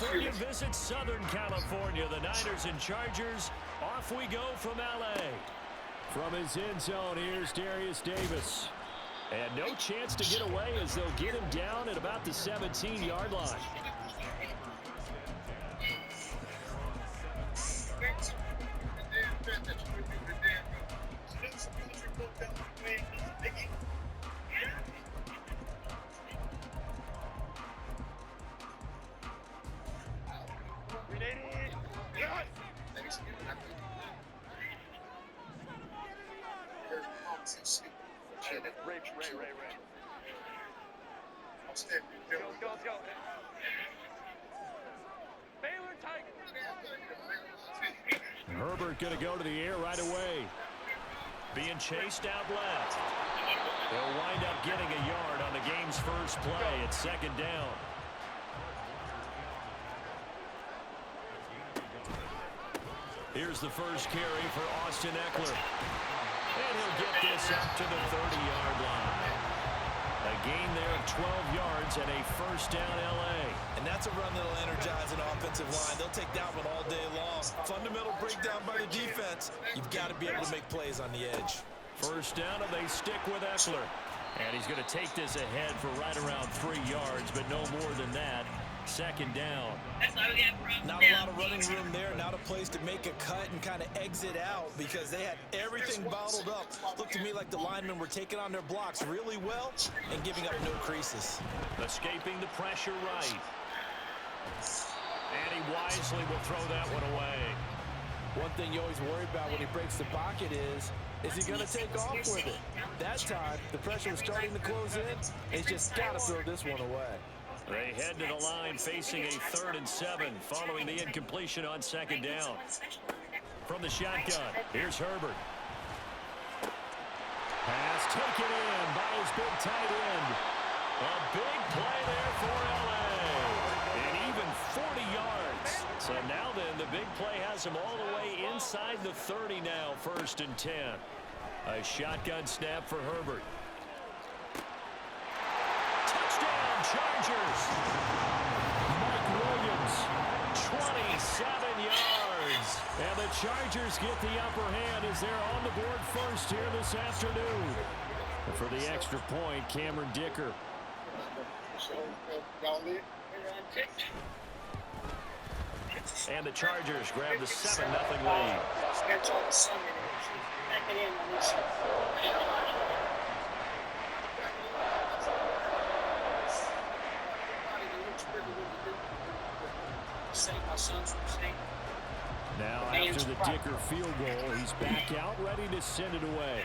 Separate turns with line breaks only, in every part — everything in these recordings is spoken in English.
California visits Southern California. The Niners and Chargers, off we go from L.A. From his end zone, here's Darius Davis. And no chance to get away as they'll get him down at about the 17-yard line. Herbert going to go to the air right away. Being chased out left. They'll wind up getting a yard on the game's first play at second down. Here's the first carry for Austin Eckler. And he'll get this up to the 30-yard line. A gain there of 12 yards and a first down L.A.
And that's a run that'll energize an offensive line. They'll take that one all day long. Fundamental breakdown by the defense. You've got to be able to make plays on the edge.
First down, and they stick with Eckler. And he's going to take this ahead for right around 3 yards, but no more than that. Second down.
Not a lot of running room there. Not a place to make a cut and kind of exit out because they had everything bottled up. Looked to me like the linemen were taking on their blocks really well and giving up no creases.
Escaping the pressure right. And he wisely will throw that one away.
One thing you always worry about when he breaks the pocket is he going to take off with it? That time, the pressure was starting to close in, and he's just got to throw this one away.
They head to the line facing a 3rd and 7 following the incompletion on second down. From the shotgun, here's Herbert. Pass taken in by his big tight end. A big play there for L.A. And even 40 yards. So now then, the big play has him all the way inside the 30 now, 1st and 10. A shotgun snap for Herbert. Chargers. Mike Williams, 27 yards. And the Chargers get the upper hand as they're on the board first here this afternoon. And for the extra point, Cameron Dicker. And the Chargers grab the 7-0 lead. Now after the Dicker field goal, he's back out ready to send it away.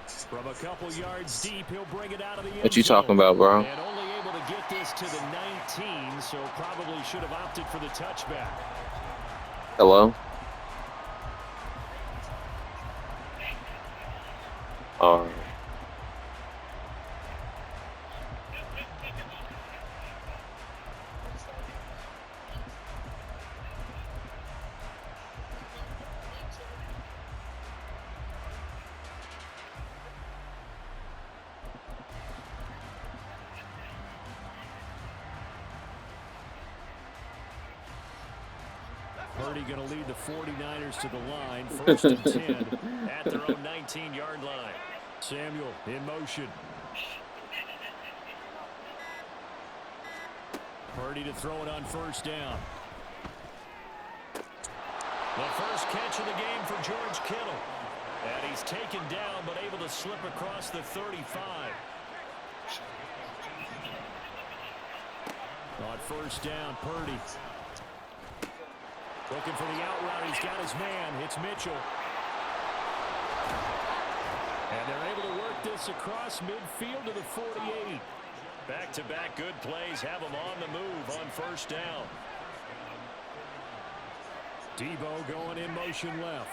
From a couple yards deep, he'll bring it out of the end zone.
What you talking about, bro?
And only able to get this to the 19, so probably should have opted for the touchback.
Hello? All right.
Purdy going to lead the 49ers to the line, 1st and 10 at their own 19-yard line. Samuel in motion. Purdy to throw it on 1st down. The first catch of the game for George Kittle. And he's taken down but able to slip across the 35. On 1st down, Purdy. Looking for the out route. He's got his man. It's Mitchell. And they're able to work this across midfield to the 48. Back-to-back good plays have them on the move on 1st down. Debo going in motion left.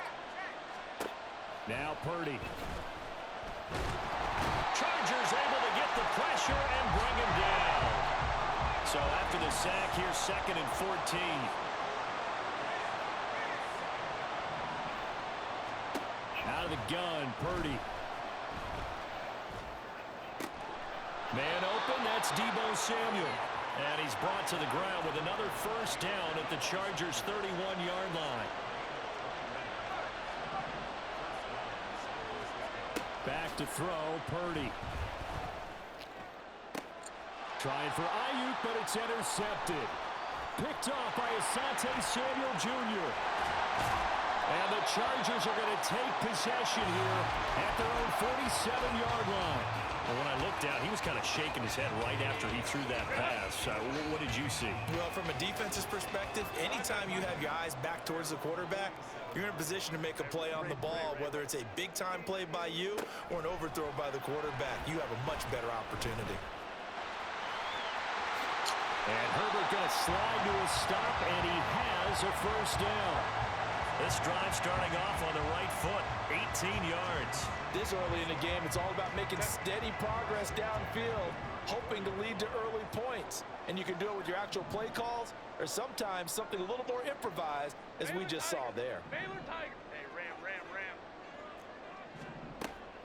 Now Purdy. Chargers able to get the pressure and bring him down. So after the sack, here's 2nd and 14. Out of the gun, Purdy. Man open, that's Debo Samuel. he's brought to the ground with another first down at the Chargers' 31-yard line. Back to throw, Purdy. Trying for Ayuk, but it's intercepted. Picked off by Asante Samuel Jr. And the Chargers are going to take possession here at their own 47-yard line. Well, when I looked down, he was kind of shaking his head right after he threw that pass. What did you see?
Well, from a defense's perspective, anytime you have your eyes back towards the quarterback, you're in a position to make a play on the ball, whether it's a big-time play by you or an overthrow by the quarterback. You have a much better opportunity.
And Herbert going to slide to a stop, and he has a first down. This drive starting off on the right foot, 18 yards.
This early in the game, it's all about making steady progress downfield, hoping to lead to early points. And you can do it with your actual play calls, or sometimes something a little more improvised, as we just saw there.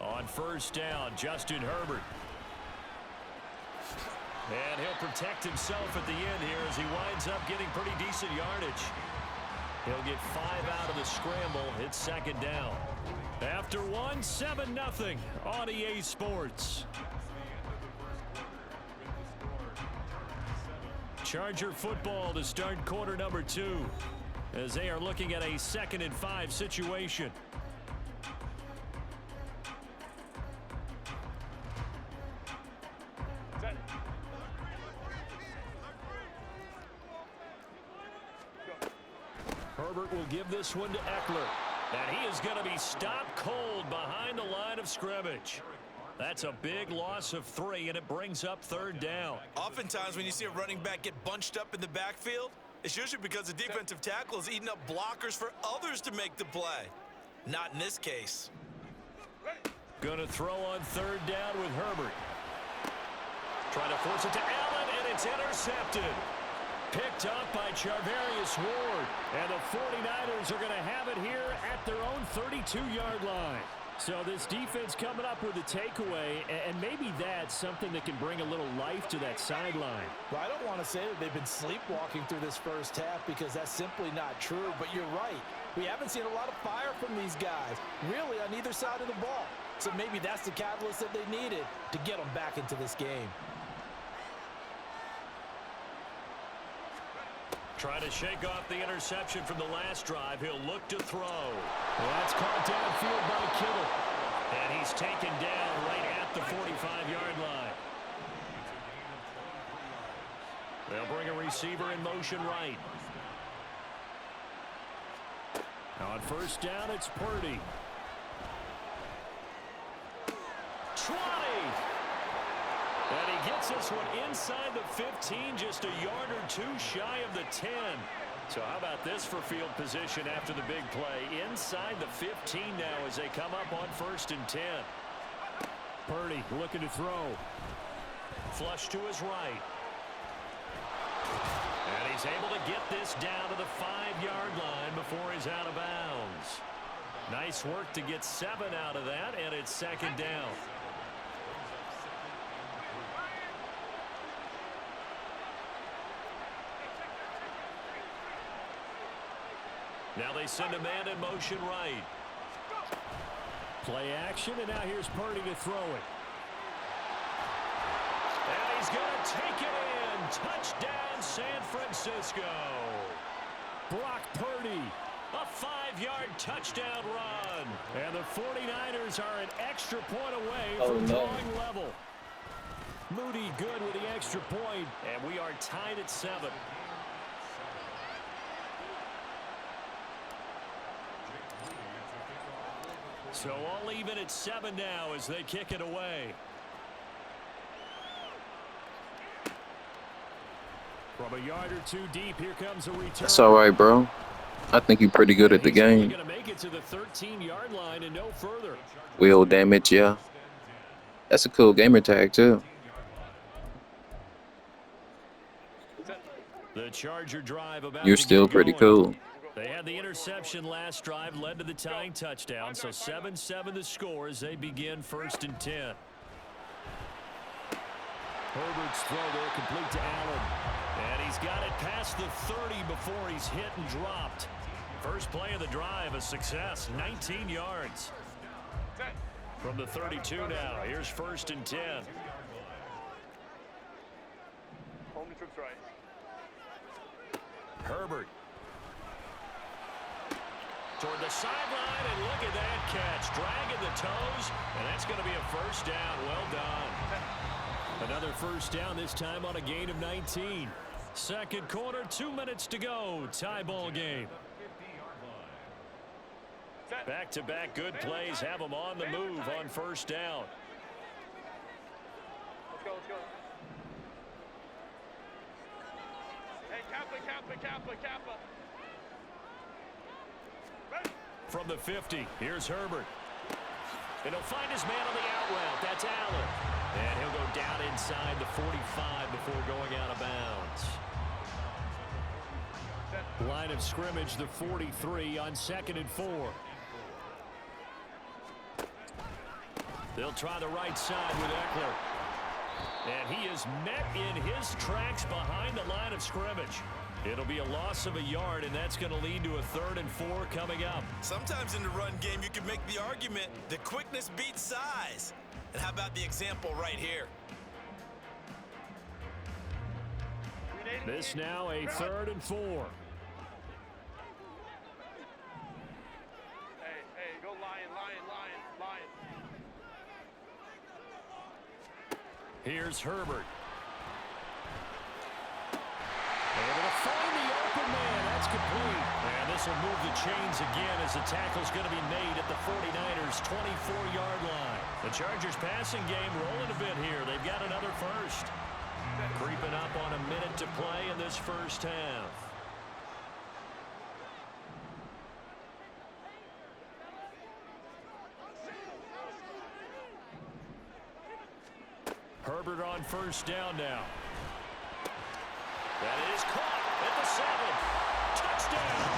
On first down, Justin Herbert. And he'll protect himself at the end here as he winds up getting pretty decent yardage. He'll get 5 out of the scramble. It's second down. After one, 7-0 on EA Sports. Charger football to start quarter number 2 as they are looking at a 2nd and 5 situation. Herbert will give this one to Eckler. And he is going to be stopped cold behind the line of scrimmage. That's a big loss of 3, and it brings up third down.
Oftentimes when you see a running back get bunched up in the backfield, it's usually because the defensive tackle is eating up blockers for others to make the play. Not in this case.
Going to throw on third down with Herbert. Trying to force it to Allen, and it's intercepted. Picked up by Charvarius Ward. And the 49ers are going to have it here at their own 32-yard line. So this defense coming up with a takeaway, and maybe that's something that can bring a little life to that sideline.
Well, I don't want to say that they've been sleepwalking through this first half because that's simply not true, but you're right. We haven't seen a lot of fire from these guys, really on either side of the ball. So maybe that's the catalyst that they needed to get them back into this game.
Trying to shake off the interception from the last drive. He'll look to throw. Well, that's caught downfield by Kittle. And he's taken down right at the 45-yard line. They'll bring a receiver in motion right. Now on first down, it's Purdy. 20. And he gets this one inside the 15, just a yard or 2 shy of the 10. So how about this for field position after the big play? Inside the 15 now as they come up on first and 10. Purdy looking to throw. Flush to his right. And he's able to get this down to the 5-yard line before he's out of bounds. Nice work to get 7 out of that, and it's second down. Now they send a man in motion right. Play action, and now here's Purdy to throw it. And he's going to take it in. Touchdown, San Francisco. Brock Purdy, a 5-yard touchdown run. And the 49ers are an extra point away from drawing level. Moody good with the extra point, and we are tied at 7. So all even at 7 now as they kick it away. From a yard or 2 deep, here comes a return.
That's all right, bro. I think you're pretty good at the game.
Going to make it to the 13-yard line and no further.
Wheel damage, yeah. That's a cool gamer tag, too.
The Charger drive about
You're still pretty cool.
They had the interception last drive, led to the tying touchdown. So 7-7 the score as they begin first and 10. Herbert's throw there complete to Allen. He's got it past the 30 before he's hit and dropped. First play of the drive, a success, 19 yards. From the 32 now, here's 1st and 10.
Home trips right.
Herbert. Toward the sideline, and look at that catch. Dragging the toes, and that's going to be a first down. Well done. Another first down, this time on a gain of 19. Second quarter, 2 minutes to go. Tie ball game. Back-to-back good plays have them on the move on first down.
Let's go, let's go. Hey, Kappa.
From the 50, here's Herbert. And he'll find his man on the out route. That's Allen. And he'll go down inside the 45 before going out of bounds. Line of scrimmage, the 43 on 2nd and 4. They'll try the right side with Eckler. And he is met in his tracks behind the line of scrimmage. It'll be a loss of a yard, and that's going to lead to a 3rd and 4 coming up.
Sometimes in the run game, you can make the argument that quickness beats size. And how about the example right here?
This now a 3rd and 4.
Hey, go lion.
Here's Herbert. Able to find the open man. That's complete. And this will move the chains again as the tackle's going to be made at the 49ers' 24-yard line. The Chargers passing game rolling a bit here. They've got another first. Creeping up on a minute to play in this first half. Herbert on first down now. That is caught at the 7. Touchdown!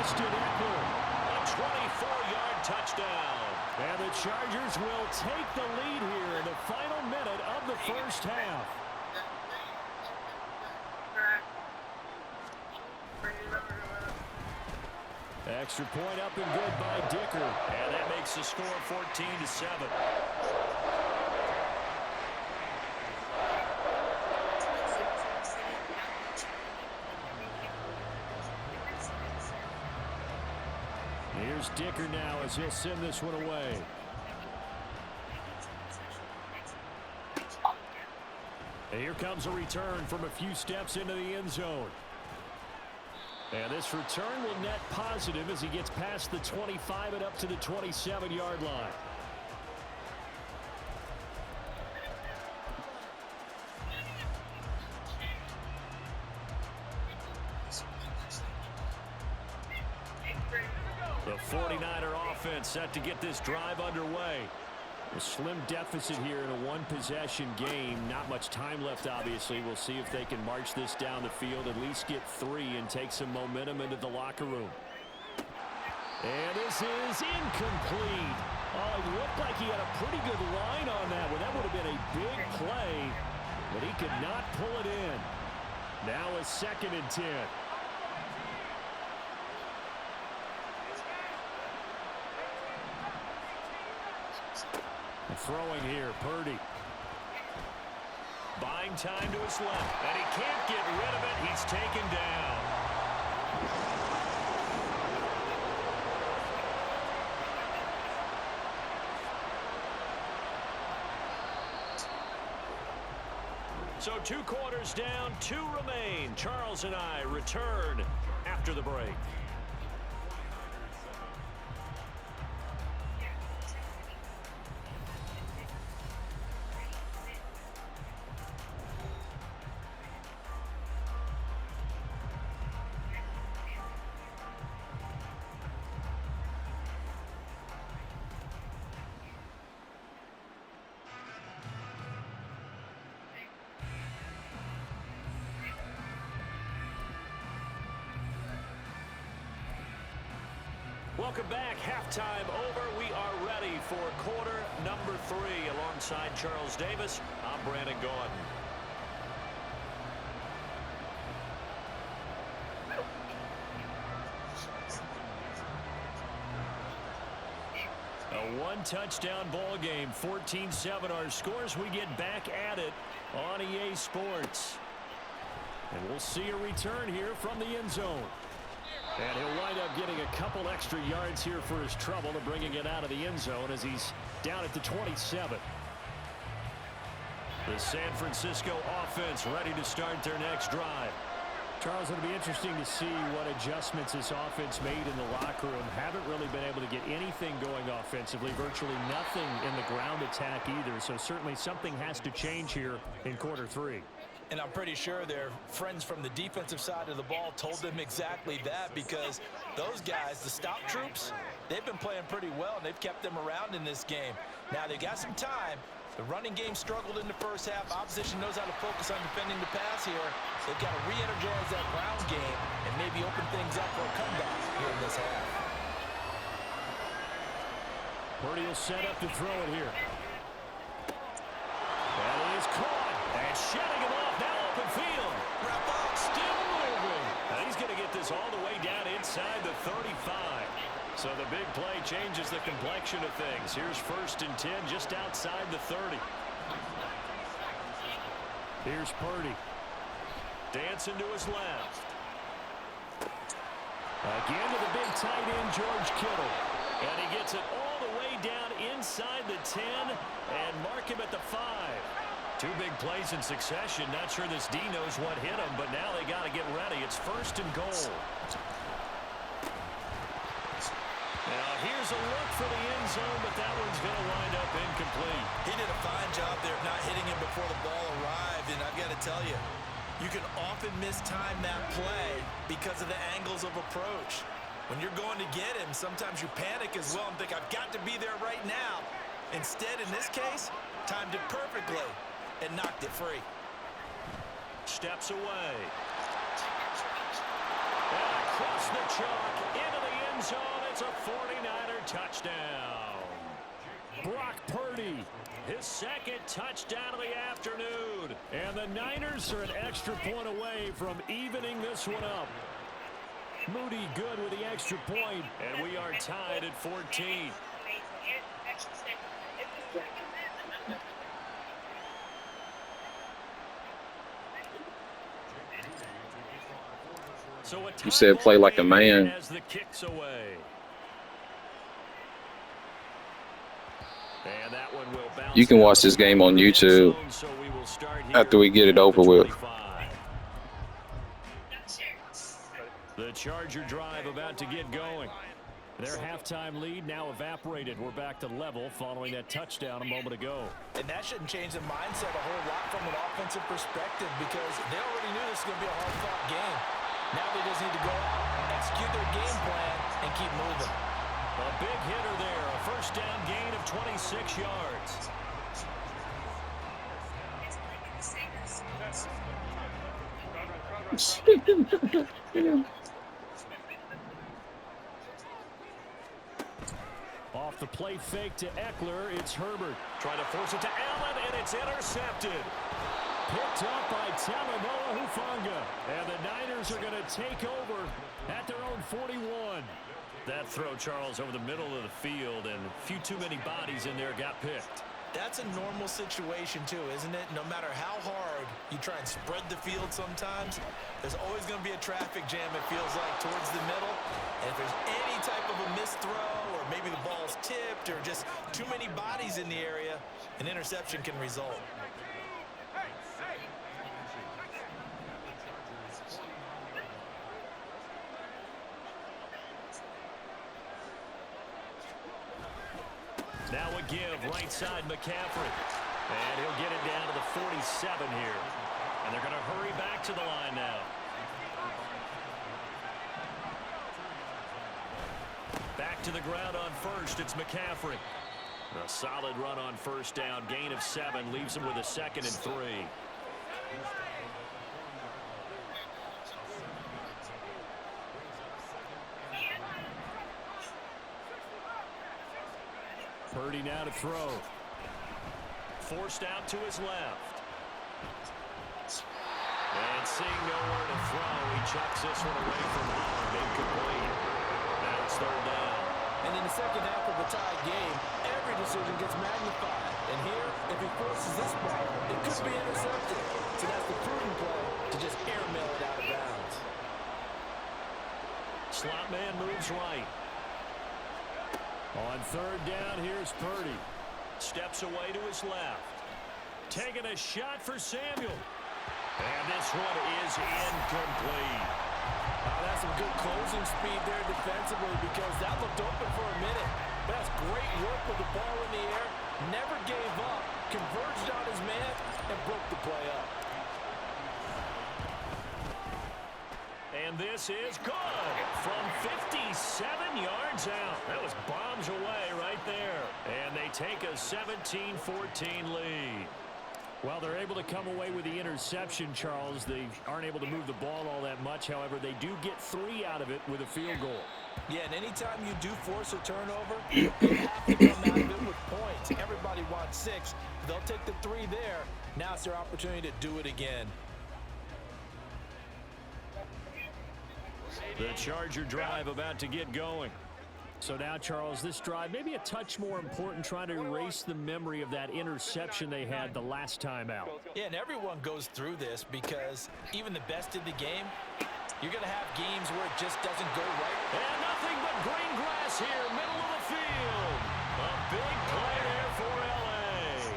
Austin Eckler, a 24-yard touchdown. And the Chargers will take the lead here in the final minute of the first half. Extra point up and good by Dicker. And that makes the score 14-7. Here's Dicker now as he'll send this one away. And here comes a return from a few steps into the end zone. And this return will net positive as he gets past the 25 and up to the 27-yard line. The 49er offense set to get this drive underway. A slim deficit here in a one-possession game. Not much time left, obviously. We'll see if they can march this down the field, at least get 3 and take some momentum into the locker room. And this is incomplete. Oh, it looked like he had a pretty good line on that one. That would have been a big play, but he could not pull it in. Now a 2nd and 10. Throwing here, Purdy. Buying time to his left, and he can't get rid of it. He's taken down. So 2 quarters down, 2 remain. Charles and I return after the break. Welcome back. Halftime over. We are ready for quarter number 3. Alongside Charles Davis, I'm Brandon Gaudin. A one-touchdown ball game, 14-7 our scores. We get back at it on EA Sports. And we'll see a return here from the end zone. And he'll wind up getting a couple extra yards here for his trouble to bringing it out of the end zone as he's down at the 27. The San Francisco offense ready to start their next drive. Charles, it'll be interesting to see what adjustments this offense made in the locker room. Haven't really been able to get anything going offensively, virtually nothing in the ground attack either. So certainly something has to change here in quarter three.
And I'm pretty sure their friends from the defensive side of the ball told them exactly that, because those guys, the stop troops, they've been playing pretty well, and they've kept them around in this game. Now they've got some time. The running game struggled in the first half. Opposition knows how to focus on defending the pass here. They've got to re-energize that ground game and maybe open things up for a comeback here in this half.
Purdy will set up to throw it here. That is caught. And shutting him off. Now open field. Still moving. Now he's going to get this all the way down inside the 35. So the big play changes the complexion of things. Here's 1st and 10 just outside the 30. Here's Purdy. Dancing to his left. Again to the big tight end, George Kittle. And he gets it all the way down inside the 10 and mark him at the 5. Two big plays in succession. Not sure this D knows what hit him, but now they got to get ready. It's 1st and goal. Now here's a look for the end zone, but that one's going to wind up incomplete.
He did a fine job there of not hitting him before the ball arrived, and I've got to tell you, you can often mistime that play because of the angles of approach. When you're going to get him, sometimes you panic as well and think, I've got to be there right now. Instead, in this case, timed it perfectly and knocked it free.
Steps away. And across the chalk into the end zone. It's a 49er touchdown. Brock Purdy, his 2nd touchdown of the afternoon. And the Niners are an extra point away from evening this one up. Moody good with the extra point, and we are tied at 14. So
You said play like a man.
as the kicks away. And that one will bounce.
You can watch this game on YouTube
so we will start here
after we get it over with.
The Charger drive about to get going. Their halftime lead now evaporated. We're back to level following that touchdown a moment ago.
And that shouldn't change the mindset a whole lot from an offensive perspective, because they already knew this was going to be a hard-fought game. Now they just need to go out, execute their game plan, and keep moving.
A big hitter there. A 1st down gain of 26 yards. Off the play fake to Eckler, it's Herbert. Trying to force it to Allen, and it's intercepted. Picked up by Talanoa Hufanga. And the Niners are going to take over at their own 41. That throw, Charles, over the middle of the field, and a few too many bodies in there got picked.
That's a normal situation too, isn't it? No matter how hard you try and spread the field sometimes, there's always going to be a traffic jam, it feels like, towards the middle. And if there's any type of a missed throw, or maybe the ball's tipped, or just too many bodies in the area, an interception can result.
Now a give, right side McCaffrey. And he'll get it down to the 47 here. And they're going to hurry back to the line now. Back to the ground on 1st, it's McCaffrey. A solid run on 1st down, gain of 7, leaves him with a 2nd and 3. Purdy now to throw. Forced out to his left. And seeing nowhere to throw, he chucks this one away from home. Incomplete. Now it's 3rd down.
And in the second half of a tied game, every decision gets magnified. And here, if he forces this ball, it could be intercepted. So that's the prudent play to just airmail it out of bounds.
Slot man moves right. On third down, here's Purdy. Steps away to his left. Taking a shot for Samuel. And this one is incomplete.
That's some good closing speed there defensively because that looked open for a minute. But that's great work with the ball in the air. Never gave up. Converged on his man and broke the play up.
And this is good from 57 yards out. That was bombs away right there. And they take a 17-14 lead. Well, they're able to come away with the interception, Charles. They aren't able to move the ball all that much. However, they do get 3 out of it with a field goal.
Yeah, and anytime you do force a turnover, you have to come out of it with points. Everybody wants 6. They'll take the 3 there. Now it's their opportunity to do it again.
The Charger drive about to get going. So now, Charles, this drive maybe a touch more important, trying to erase the memory of that interception they had the last time out.
Yeah, and everyone goes through this because even the best in the game, you're going to have games where it just doesn't go right.
And nothing but green grass here, middle of the field. A big play there for L.A.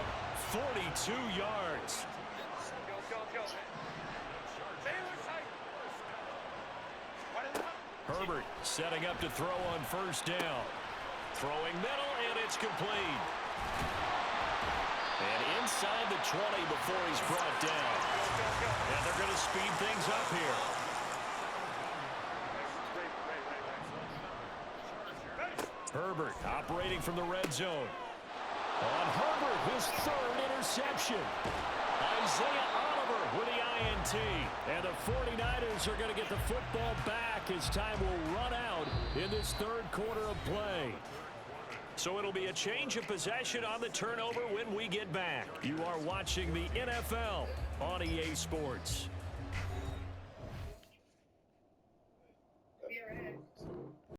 42 yards. Herbert setting up to throw on first down. Throwing middle, and it's complete. And inside the 20 before he's brought down. And they're going to speed things up here. Herbert operating from the red zone. On Herbert, his 3rd interception. Isaiah Oliver with the INT. And the 49ers are going to get the football back as time will run out in this 3rd quarter of play. So it'll be a change of possession on the turnover when we get back. You are watching the NFL on EA Sports.